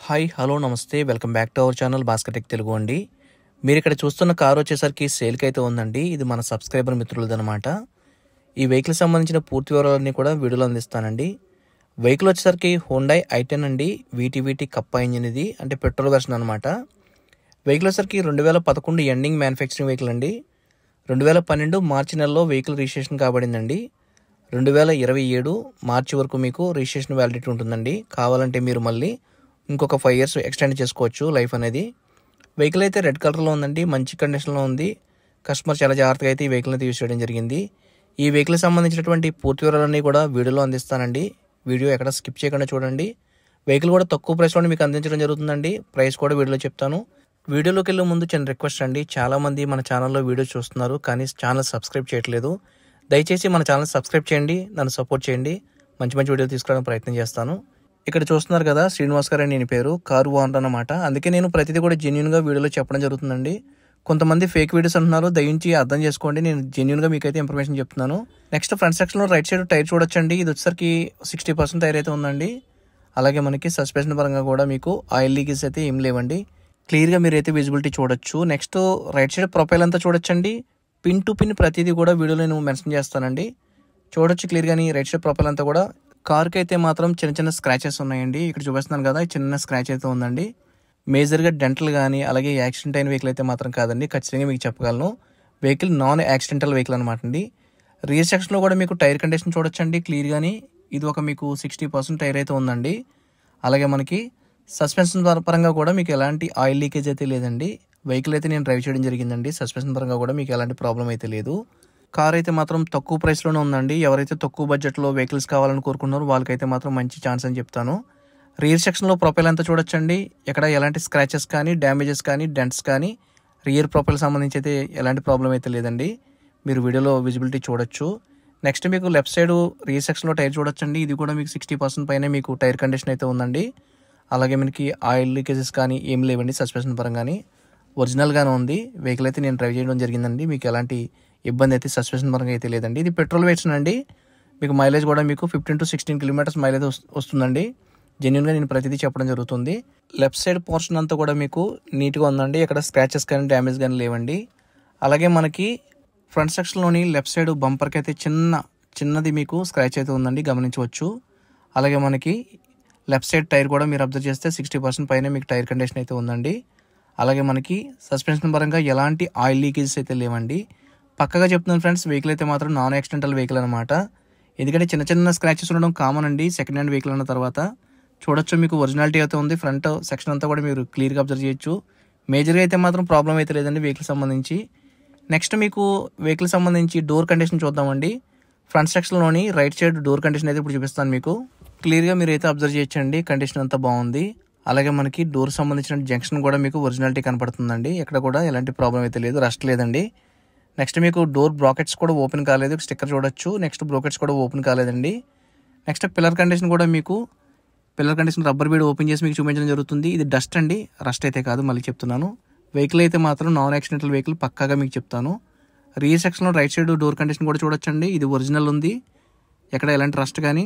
Hi hello నమస్తే welcome back to our channel Bhaskar tech Telugu అండి. మీరు ఇక్కడ చూస్తున్న కార్ వచ్చేసరికి సేల్కి అయితే ఉందండి. ఇది మన సబ్స్క్రైబర్ మిత్రులదనమాట. ఈ వెహికల్ సంబంధించిన పూర్తి వివరాలన్నీ కూడా వీడియోలో అందిస్తానండి. వెహికల్ వచ్చేసరికి హోండాయ్ i10 అండి. వీటీ కప్పా ఇంజిన్, ఇది అంటే పెట్రోల్ వెర్షన్ అనమాట. వెహికల్ వచ్చేసరికి 2011 ఎండింగ్ మ్యానుఫ్యాక్చరింగ్ వెహికల్ అండి. 2012 మార్చి నెలలో వెహికల్ రిజిస్ట్రేషన్ కాబడిందండి. 2027 మార్చి వరకు మీకు రిజిస్ట్రేషన్ వ్యాలిడిటీ ఉంటుందండి. కావాలంటే మీరు మళ్ళీ ఇంకొక 5 years ఎక్స్టెండ్ చేసుకోవచ్చు లైఫ్ అనేది. వెహికల్ అయితే రెడ్ కలర్లో ఉందండి, మంచి కండిషన్లో ఉంది. కస్టమర్ చాలా జాగ్రత్తగా అయితే ఈ వెహికల్ అయితే యూజ్ చేయడం జరిగింది. ఈ వెహికల్ సంబంధించినటువంటి పూర్తి వివరాలన్నీ కూడా వీడియోలో అందిస్తానండి. వీడియో ఎక్కడ స్కిప్ చేయకుండా చూడండి. వెహికల్ కూడా తక్కువ ప్రైస్లోనే మీకు అందించడం జరుగుతుందండి. ప్రైస్ కూడా వీడియోలో చెప్తాను. వీడియోలోకి వెళ్ళే ముందు చిన్న రిక్వెస్ట్ అండి. చాలామంది మన ఛానల్లో వీడియో చూస్తున్నారు కానీ ఛానల్ సబ్స్క్రైబ్ చేయట్లేదు. దయచేసి మన ఛానల్ సబ్స్క్రైబ్ చేయండి, నన్ను సపోర్ట్ చేయండి. మంచి వీడియోలు తీసుకురావడానికి ప్రయత్నం చేస్తాను. ఇక్కడ చూస్తున్నారు కదా, శ్రీనివాస్ గారు అని నేను పేరు, కారు ఓనర్ అన్నమాట. అందుకే నేను ప్రతిదీ కూడా జెన్యూన్గా వీడియోలో చెప్పడం జరుగుతుందండి. కొంతమంది ఫేక్ వీడియోస్ అంటున్నారు, దయించి అర్థం చేసుకోండి. నేను జెన్యూన్గా మీకైతే ఇన్ఫర్మేషన్ చెప్తున్నాను. నెక్స్ట్ ఫ్రంట్ సెక్షన్లో రైట్ సైడ్ టైర్ చూడొచ్చండి. ఇది వచ్చేసరికి 60% టైర్ అయితే ఉందండి. అలాగే మనకి సస్పెన్షన్ పరంగా కూడా మీకు ఆయిల్ లీకేజ్ అయితే ఏం లేవండి. క్లియర్గా మీరైతే విజిబిలిటీ చూడొచ్చు. నెక్స్ట్ రైట్ సైడ్ ప్రొఫైల్ అంతా చూడొచ్చండి. పిన్ టు పిన్ ప్రతిదీ కూడా వీడియోలో నేను మెన్షన్ చేస్తానండి. చూడొచ్చు క్లియర్గాని రైట్ సైడ్ ప్రొఫైల్ అంతా కూడా. కార్కి అయితే మాత్రం చిన్న స్క్రాచెస్ ఉన్నాయండి. ఇక్కడ చూపిస్తున్నాను కదా, చిన్న స్క్రాచ్ అయితే ఉందండి. మేజర్గా డెంటల్ కానీ అలాగే యాక్సిడెంట్ అయిన వెహికల్ అయితే మాత్రం కాదండి. ఖచ్చితంగా మీకు చెప్పగలను, వెహికల్ నాన్ యాక్సిడెంటల్ వెహికల్ అనమాట అండి. రియర్ సెక్షన్లో కూడా మీకు టైర్ కండిషన్ చూడొచ్చండి క్లియర్గాని. ఇది ఒక మీకు 60% టైర్ అయితే ఉందండి. అలాగే మనకి సస్పెన్షన్ పరంగా కూడా మీకు ఎలాంటి ఆయిల్ లీకేజ్ అయితే లేదండి. వెహికల్ అయితే నేను డ్రైవ్ చేయడం జరిగిందండి. సస్పెన్షన్ పరంగా కూడా మీకు ఎలాంటి ప్రాబ్లం అయితే లేదు. కార్ అయితే మాత్రం తక్కువ ప్రైస్లోనే ఉందండి. ఎవరైతే తక్కువ బడ్జెట్లో వెహికల్స్ కావాలని కోరుకున్నారో వాళ్ళకైతే మాత్రం మంచి ఛాన్స్ అని చెప్తాను. రియర్ సెక్షన్లో ప్రొఫైల్ అంతా చూడొచ్చండి. ఎక్కడ ఎలాంటి స్క్రాచెస్ కానీ డ్యామేజెస్ కానీ డెంట్స్ కానీ రియర్ ప్రొఫైల్ సంబంధించి అయితే ఎలాంటి ప్రాబ్లం అయితే లేదండి. మీరు వీడియోలో విజిబిలిటీ చూడొచ్చు. నెక్స్ట్ మీకు లెఫ్ట్ సైడ్ రియర్ సెక్షన్లో టైర్ చూడొచ్చండి. ఇది కూడా మీకు 60% పైన మీకు టైర్ కండిషన్ అయితే ఉందండి. అలాగే మనకి ఆయిల్ లీకేజెస్ కానీ ఏం లేవండి. సస్పెన్షన్ పరంగాని ఒరిజినల్గానే ఉంది. వెహికల్ అయితే నేను డ్రైవ్ చేయడం జరిగిందండి. మీకు ఎలాంటి ఇబ్బంది అయితే సస్పెన్షన్ పరంగా అయితే లేదండి. ఇది పెట్రోల్ వెర్షన్ అండి. మీకు మైలేజ్ కూడా మీకు 15 to 16 కిలోమీటర్స్ మైలేజ్ వస్తుందండి. జెన్యున్గా నేను ప్రతిదీ చెప్పడం జరుగుతుంది. లెఫ్ట్ సైడ్ పోర్షన్ అంతా కూడా మీకు నీట్గా ఉందండి. ఎక్కడ స్క్రాచెస్ కానీ డ్యామేజ్ కానీ లేవండి. అలాగే మనకి ఫ్రంట్ సెక్షన్లోని లెఫ్ట్ సైడ్ బంపర్కి అయితే చిన్నది మీకు స్క్రాచ్ అయితే ఉందండి, గమనించవచ్చు. అలాగే మనకి లెఫ్ట్ సైడ్ టైర్ కూడా మీరు అబ్జర్వ్ చేస్తే 60% పైన మీకు టైర్ కండిషన్ అయితే ఉందండి. అలాగే మనకి సస్పెన్షన్ పరంగా ఎలాంటి ఆయిల్ లీకేజెస్ అయితే లేవండి. పక్కగా చెప్తున్నాను ఫ్రెండ్స్, వెహికల్ అయితే మాత్రం నాన్ యాక్సిడెంటల్ వెహికల్ అనమాట. ఎందుకంటే చిన్న స్క్రాచెస్ ఉండడం కామన్ అండి సెకండ్ హ్యాండ్ వెహికల్ అన్న తర్వాత. చూడొచ్చు మీకు ఒరిజినాలిటీ అయితే ఉంది. ఫ్రంట్ సెక్షన్ అంతా కూడా మీరు క్లియర్గా అబ్జర్వ్ చేయొచ్చు. మేజర్గా అయితే మాత్రం ప్రాబ్లం అయితే లేదండి వెహికల్ సంబంధించి. నెక్స్ట్ మీకు వెహికల్ సంబంధించి డోర్ కండిషన్ చూద్దామండి. ఫ్రంట్ సెక్షన్లోని రైట్ సైడ్ డోర్ కండిషన్ అయితే ఇప్పుడు చూపిస్తాను మీకు. క్లియర్గా మీరు అయితే అబ్జర్వ్ చేయొచ్చండి. కండిషన్ అంతా బాగుంది. అలాగే మనకి డోర్ సంబంధించిన జంక్షన్ కూడా మీకు ఒరిజినాలిటీ కనపడుతుందండి. ఎక్కడ కూడా ఎలాంటి ప్రాబ్లం అయితే లేదు, రస్ట్ లేదండి. నెక్స్ట్ మీకు డోర్ బ్రాకెట్స్ కూడా ఓపెన్ కాలేదు, స్టిక్కర్ చూడొచ్చు. నెక్స్ట్ బ్రాకెట్స్ కూడా ఓపెన్ కాలేదండి. నెక్స్ట్ పిల్లర్ కండిషన్ కూడా మీకు రబ్బర్ బీడ్ ఓపెన్ చేసి మీకు చూపించడం జరుగుతుంది. ఇది డస్ట్ అండి, రస్ట్ అయితే కాదు, మళ్ళీ చెప్తున్నాను. వెహికల్ అయితే మాత్రం నాన్ యాక్సిడెంటల్ వెహికల్ పక్కాగా మీకు చెప్తాను. రియర్ సెక్షన్లో రైట్ సైడ్ డోర్ కండిషన్ కూడా చూడొచ్చండి. ఇది ఒరిజినల్ ఉంది. ఎక్కడ ఎలాంటి రస్ట్ కానీ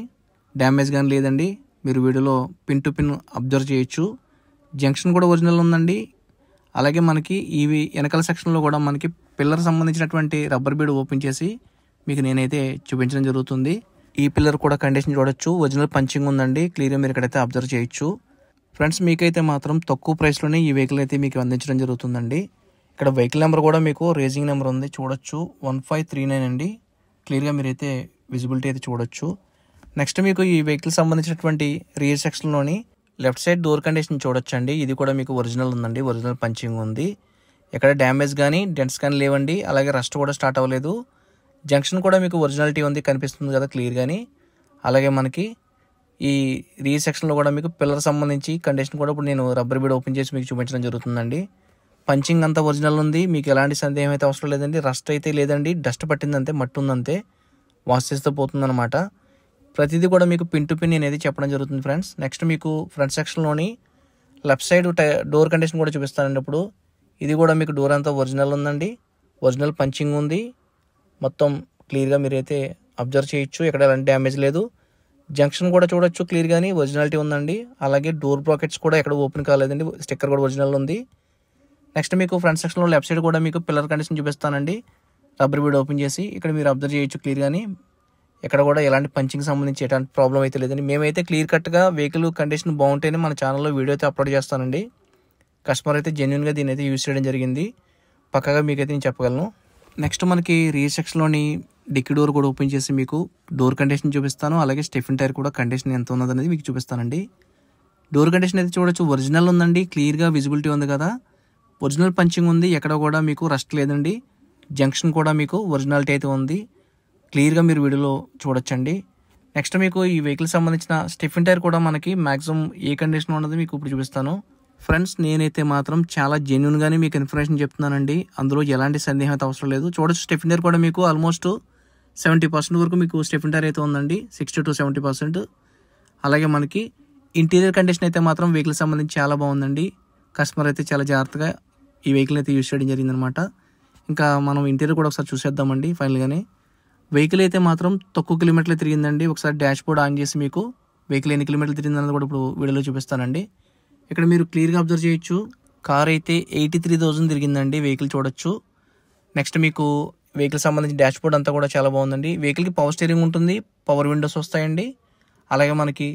డ్యామేజ్ కానీ లేదండి. మీరు వీడియోలో పిన్ టు పిన్ అబ్జర్వ్ చేయొచ్చు. జంక్షన్ కూడా ఒరిజినల్ ఉందండి. అలాగే మనకి ఇవి వెనకాల సెక్షన్లో కూడా మనకి పిల్లర్ సంబంధించినటువంటి రబ్బర్ బీడ్ ఓపెన్ చేసి మీకు నేనైతే చూపించడం జరుగుతుంది. ఈ పిల్లర్ కూడా కండిషన్ చూడొచ్చు. ఒరిజినల్ పంచింగ్ ఉందండి. క్లియర్గా మీరు ఇక్కడైతే అబ్జర్వ్ చేయొచ్చు. ఫ్రెండ్స్, మీకైతే మాత్రం తక్కువ ప్రైస్లోనే ఈ వెహికల్ అయితే మీకు అందించడం జరుగుతుందండి. ఇక్కడ వెహికల్ నెంబర్ కూడా మీకు రేసింగ్ నెంబర్ ఉంది, చూడొచ్చు. 1539 అండి. క్లియర్గా మీరైతే విజిబిలిటీ అయితే చూడొచ్చు. నెక్స్ట్ మీకు ఈ వెహికల్ సంబంధించినటువంటి రియర్ సెక్షన్లోని లెఫ్ట్ సైడ్ డోర్ కండిషన్ చూడొచ్చండి. ఇది కూడా మీకు ఒరిజినల్ ఉందండి. ఒరిజినల్ పంచింగ్ ఉంది. ఎక్కడ డ్యామేజ్ కానీ డెంట్స్ కానీ లేవండి. అలాగే రస్ట్ కూడా స్టార్ట్ అవ్వలేదు. జంక్షన్ కూడా మీకు ఒరిజినాలిటీ ఉంది, కనిపిస్తుంది కదా క్లియర్గాని. అలాగే మనకి ఈ రియర్ సెక్షన్లో కూడా మీకు పిల్లర్ సంబంధించి కండిషన్ కూడా ఇప్పుడు నేను రబ్బర్ బీడ్ ఓపెన్ చేసి మీకు చూపించడం జరుగుతుందండి. పంచింగ్ అంతా ఒరిజినల్ ఉంది. మీకు ఎలాంటి సందేహం అయితే అవసరం లేదండి. రస్ట్ అయితే లేదండి. డస్ట్ పట్టిందంతే, మట్టి ఉందంతే, వాష్ చేస్తే పోతుందన్నమాట. ప్రతిదీ కూడా మీకు పిన్ టు పిన్ అనేది చెప్పడం జరుగుతుంది ఫ్రెండ్స్. నెక్స్ట్ మీకు ఫ్రంట్ సెక్షన్లోని లెఫ్ట్ సైడ్ డోర్ కండిషన్ కూడా చూపిస్తానండి ఇప్పుడు. ఇది కూడా మీకు డోర్ అంతా ఒరిజినల్ ఉందండి. ఒరిజినల్ పంచింగ్ ఉంది. మొత్తం క్లియర్గా మీరైతే అబ్జర్వ్ చేయొచ్చు. ఎక్కడ ఎలాంటి డ్యామేజ్ లేదు. జంక్షన్ కూడా చూడొచ్చు క్లియర్గాని ఒరిజినాలిటీ ఉందండి. అలాగే డోర్ బ్రాకెట్స్ కూడా ఎక్కడ ఓపెన్ కాలేదండి, స్టిక్కర్ కూడా ఒరిజినల్ ఉంది. నెక్స్ట్ మీకు ఫ్రంట్ సెక్షన్లో లెఫ్ట్ సైడ్ కూడా మీకు పిల్లర్ కండిషన్ చూపిస్తానండి. రబ్బర్ బీడ్ ఓపెన్ చేసి ఇక్కడ మీరు అబ్జర్వ్ చేయొచ్చు క్లియర్గాని ఎక్కడ కూడా ఎలాంటి పంచింగ్ సంబంధించి ఎలాంటి ప్రాబ్లం అయితే లేదండి. మేమైతే క్లియర్ కట్గా వెహికల్ కండిషన్ బాగుంటేనే మన ఛానల్లో వీడియో అయితే అప్లోడ్ చేస్తానండి. కస్టమర్ అయితే జెన్యున్గా దీని అయితే యూజ్ చేయడం జరిగింది, పక్కగా మీకైతే నేను చెప్పగలను. నెక్స్ట్ మనకి రియర్ సెక్షన్లోని డిక్కీ డోర్ కూడా ఓపెన్ చేసి మీకు డోర్ కండిషన్ చూపిస్తాను. అలాగే స్టెఫిన్ టైర్ కూడా కండిషన్ ఎంత ఉన్నదనేది మీకు చూపిస్తానండి. డోర్ కండిషన్ అయితే చూడొచ్చు ఒరిజినల్ ఉందండి, క్లియర్గా విజిబిలిటీ ఉంది కదా, ఒరిజినల్ పంచింగ్ ఉంది, ఎక్కడ కూడా మీకు రస్ట్ లేదండి. జంక్షన్ కూడా మీకు ఒరిజినాలిటీ అయితే ఉంది, క్లియర్గా మీరు వీడియోలో చూడొచ్చండి. నెక్స్ట్ మీకు ఈ వెహికల్ సంబంధించిన స్టెఫిన్ టైర్ కూడా మనకి మ్యాక్సిమం ఏ కండిషన్ ఉన్నది మీకు ఇప్పుడు చూపిస్తాను. ఫ్రెండ్స్ నేనైతే మాత్రం చాలా జెన్యున్గానే మీకు ఇన్ఫర్మేషన్ చెప్తున్నానండి, అందులో ఎలాంటి సందేహం అయితే అవసరం లేదు. చూడొచ్చు స్టెఫిన్ టైర్ కూడా మీకు ఆల్మోస్ట్ 70% వరకు మీకు స్టెఫిన్ టైర్ అయితే ఉందండి, 60 to 70%. అలాగే మనకి ఇంటీరియర్ కండిషన్ అయితే మాత్రం వెహికల్ సంబంధించి చాలా బాగుందండి. కస్టమర్ అయితే చాలా జాగ్రత్తగా ఈ వెహికల్ అయితే యూజ్ చేయడం జరిగిందనమాట. ఇంకా మనం ఇంటీరియర్ కూడా ఒకసారి చూసేద్దామండి. ఫైనల్గానే వెహికల్ అయితే మాత్రం తక్కువ కిలోమీటర్లు తిరిగిందండి. ఒకసారి డాష్ బోర్డ్ ఆన్ చేసి మీకు వెహికల్ ఎన్ని కిలోమీటర్లు తిరిగిందన్నది కూడా ఇప్పుడు వీడియోలో చూపిస్తానండి. ఇక్కడ మీరు క్లియర్గా అబ్జర్వ్ చేయొచ్చు, కార్ అయితే 83,000 తిరిగిందండి వెహికల్ చూడొచ్చు. నెక్స్ట్ మీకు వెహికల్ సంబంధించిన డాష్ బోర్డ్ అంతా కూడా చాలా బాగుందండి. వెహికల్కి పవర్ స్టీరింగ్ ఉంటుంది, పవర్ విండోస్ వస్తాయండి. అలాగే మనకి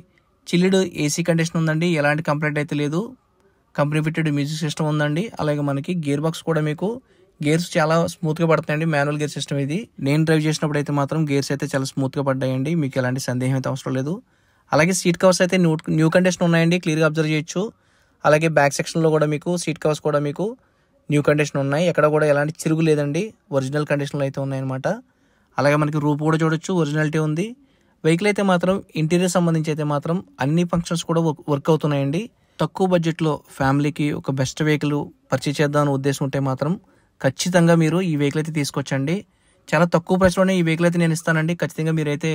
చిల్డ్ ఏసీ కండిషన్ ఉందండి, ఎలాంటి కంప్లైంట్ అయితే లేదు. కంపెనీ ఫిట్టెడ్ మ్యూజిక్ సిస్టమ్ ఉందండి. అలాగే మనకి గేర్ బాక్స్ కూడా మీకు గేర్స్ చాలా స్మూత్గా పడతాయండి, మాన్యువల్ గేర్ సిస్టమ్ ఇది. నేను డ్రైవ్ చేసినప్పుడు అయితే మాత్రం గేర్స్ అయితే చాలా స్మూత్గా పడ్డాయండి, మీకు ఎలాంటి సందేహం అయితే అవసరం లేదు. అలాగే సీట్ కవర్స్ అయితే న్యూ కండిషన్ ఉన్నాయండి, క్లియర్గా అబ్జర్వ్ చేయొచ్చు. అలాగే బ్యాక్ సెక్షన్లో కూడా మీకు సీట్ కవర్స్ కూడా మీకు న్యూ కండిషన్ ఉన్నాయి, ఎక్కడ కూడా ఎలాంటి చిరుగు లేదండి, ఒరిజినల్ కండిషన్లో అయితే ఉన్నాయన్నమాట. అలాగే మనకి రూప్ కూడా చూడొచ్చు, ఒరిజినాలిటీ ఉంది. వెహికల్ అయితే మాత్రం ఇంటీరియర్ సంబంధించి అయితే మాత్రం అన్ని ఫంక్షన్స్ కూడా వర్క్ అవుతున్నాయండి. తక్కువ బడ్జెట్లో ఫ్యామిలీకి ఒక బెస్ట్ వెహికల్ పర్చేజ్ చేద్దామని ఉద్దేశం ఉంటే మాత్రం ఖచ్చితంగా మీరు ఈ వెహికల్ అయితే తీసుకొచ్చండి. చాలా తక్కువ ప్రైస్లోనే ఈ వెహికల్ అయితే నేను ఇస్తానండి. ఖచ్చితంగా మీరైతే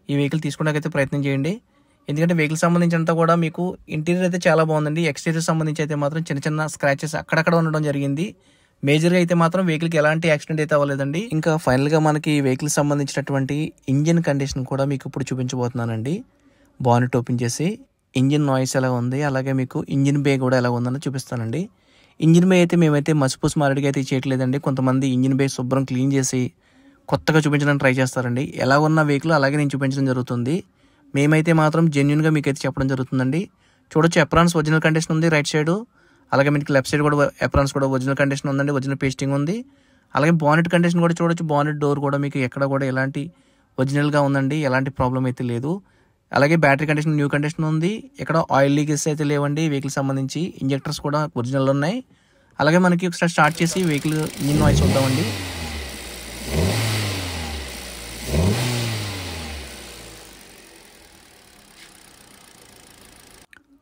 ఈ వెహికల్ తీసుకోవడానికి ప్రయత్నం చేయండి. ఎందుకంటే వెహికల్ సంబంధించినంత కూడా మీకు ఇంటీరియర్ అయితే చాలా బాగుందండి. ఎక్స్టీరియర్ సంబంధించి అయితే మాత్రం చిన్న చిన్న స్క్రాచెస్ అక్కడక్కడ ఉండడం జరిగింది. మేజర్గా అయితే మాత్రం వెహికల్కి ఎలాంటి యాక్సిడెంట్ అయితే అవ్వలేదండి. ఇంకా ఫైనల్గా మనకి ఈ వెహికల్ సంబంధించినటువంటి ఇంజిన్ కండిషన్ కూడా మీకు ఇప్పుడు చూపించబోతున్నానండి. బానెట్ ఓపెన్ చేసి ఇంజిన్ నాయిస్ ఎలా ఉంది, అలాగే మీకు ఇంజిన్ బే కూడా ఎలా ఉందని చూపిస్తానండి. ఇంజిన్ బే అయితే మేమైతే మసిపూసి మారడిగా అయితే చేయట్లేదండి. కొంతమంది ఇంజిన్ బే శుభ్రం క్లీన్ చేసి కొత్తగా చూపించడానికి ట్రై చేస్తారండి. ఎలా ఉన్న వెహికల్ అలాగే నేను చూపించడం జరుగుతుంది. మేమైతే మాత్రం జెన్యున్గా మీకైతే చెప్పడం జరుగుతుందండి. చూడొచ్చు ఎప్రాన్స్ ఒరిజినల్ కండిషన్ ఉంది రైట్ సైడ్, అలాగే మీకు లెఫ్ట్ సైడ్ కూడా ఎప్రాన్స్ కూడా ఒరిజినల్ కండిషన్ ఉందండి, ఒరిజినల్ పేస్టింగ్ ఉంది. అలాగే బానెట్ కండిషన్ కూడా చూడొచ్చు, బానెట్ డోర్ కూడా మీకు ఎక్కడ కూడా ఎలాంటి ఒరిజినల్గా ఉందండి, ఎలాంటి ప్రాబ్లం అయితే లేదు. అలాగే బ్యాటరీ కండిషన్ న్యూ కండిషన్ ఉంది, ఇక్కడ ఆయిల్ లీకేజ్ అయితే లేవండి. వెహికల్ సంబంధించి ఇంజెక్టర్స్ కూడా ఒరిజినల్ ఉన్నాయి. అలాగే మనకి ఒకసారి స్టార్ట్ చేసి వెహికల్ ఇంజిన్ నాయిస్ చూద్దామండి.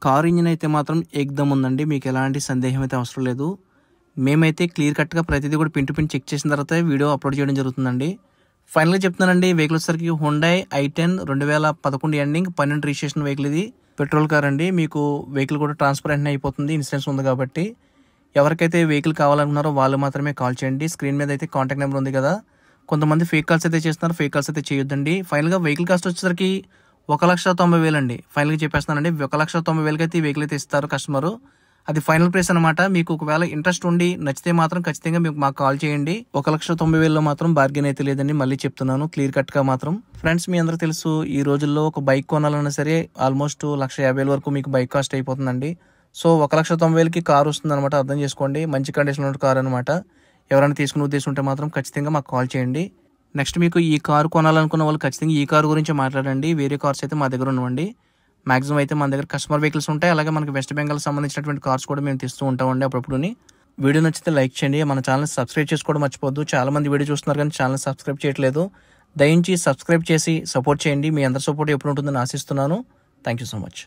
కార్ ఇంజిన్ అయితే మాత్రం ఏకదమ్ ఉందండి, మీకు ఎలాంటి సందేహం అయితే అవసరం లేదు. మేమైతే క్లియర్ కట్గా ప్రతిదీ కూడా పిన్ టు పిన్ చెక్ చేసిన తర్వాత వీడియో అప్లోడ్ చేయడం జరుగుతుందండి. ఫైనల్గా చెప్తున్నానండి, వెహికల్ వచ్చేసరికి Hyundai i10 2011 ending 12 registration vehicle. ఇది పెట్రోల్ కార్ అండి. మీకు వెహికల్ కూడా ట్రాన్స్ఫర్ అయిపోతుంది, ఇన్సూరెన్స్ ఉంది కాబట్టి. ఎవరికైతే వెహికల్ కావాలనుకున్నారో వాళ్ళు మాత్రమే కాల్ చేయండి. స్క్రీన్ మీద అయితే కాంటాక్ట్ నెంబర్ ఉంది కదా. కొంతమంది ఫేక్ కాల్స్ అయితే చేస్తున్నారు, ఫేక్ కాల్స్ అయితే చేయొద్దండి. ఫైనల్గా వెహికల్ కాస్ట్ వచ్చేసరికి 1,90,000 అండి. ఫైనల్గా చెప్పేస్తానండి, 1,90,000 అయితే ఈ వెహికల్ అయితే ఇస్తారు కస్టమర్. అది ఫైనల్ ప్రైస్ అనమాట. మీకు ఒకవేళ ఇంట్రెస్ట్ ఉండి నచ్చితే మాత్రం ఖచ్చితంగా మీకు మాకు కాల్ చేయండి. 1,90,000 మాత్రం బార్గెన్ అయితే లేదండి, మళ్ళీ చెప్తున్నాను క్లియర్ కట్గా మాత్రం. ఫ్రెండ్స్ మీ అందరూ తెలుసు, ఈ రోజుల్లో ఒక బైక్ కొనాలన్నా సరే ఆల్మోస్ట్ 1,50,000 వరకు మీకు బైక్ కాస్ట్ అయిపోతుందండి. సో 1,90,000కి కార్ వస్తుంది అనమాట, అర్థం చేసుకోండి. మంచి కండిషన్లో ఉన్న కార్ అనమాట. ఎవరైనా తీసుకునే ఉద్దేశం ఉంటే మాత్రం ఖచ్చితంగా మాకు కాల్ చేయండి. నెక్స్ట్ మీకు ఈ కారు కొనాలనుకున్న వాళ్ళు ఖచ్చితంగా ఈ కారు గురించి మాట్లాడండి. వేరే కార్స్ అయితే మా దగ్గర ఉన్నవండి. మాక్సిమం అయితే మన దగ్గర కస్టమర్ వెహికల్స్ ఉంటాయి. అలాగే మనకి వెస్ట్ బెంగాల్ సంబంధించినటువంటి కార్స్ కూడా మేము తీస్తూ ఉంటామండి అప్పుడప్పుడు. వీడియో నచ్చితే లైక్ చేయండి, మన ఛానల్ సబ్స్క్రైబ్ చేసుకోవడం మర్చిపోద్దు. చాలా మంది వీడియో చూస్తున్నారు కానీ ఛానల్ సబ్స్క్రైబ్ చేయట్లేదు. దయించి సబ్స్క్రైబ్ చేసి సపోర్ట్ చేయండి. మీ అందరి సపోర్ట్ ఎప్పుడు ఉంటుందని ఆశిస్తున్నాను. Thank you so much.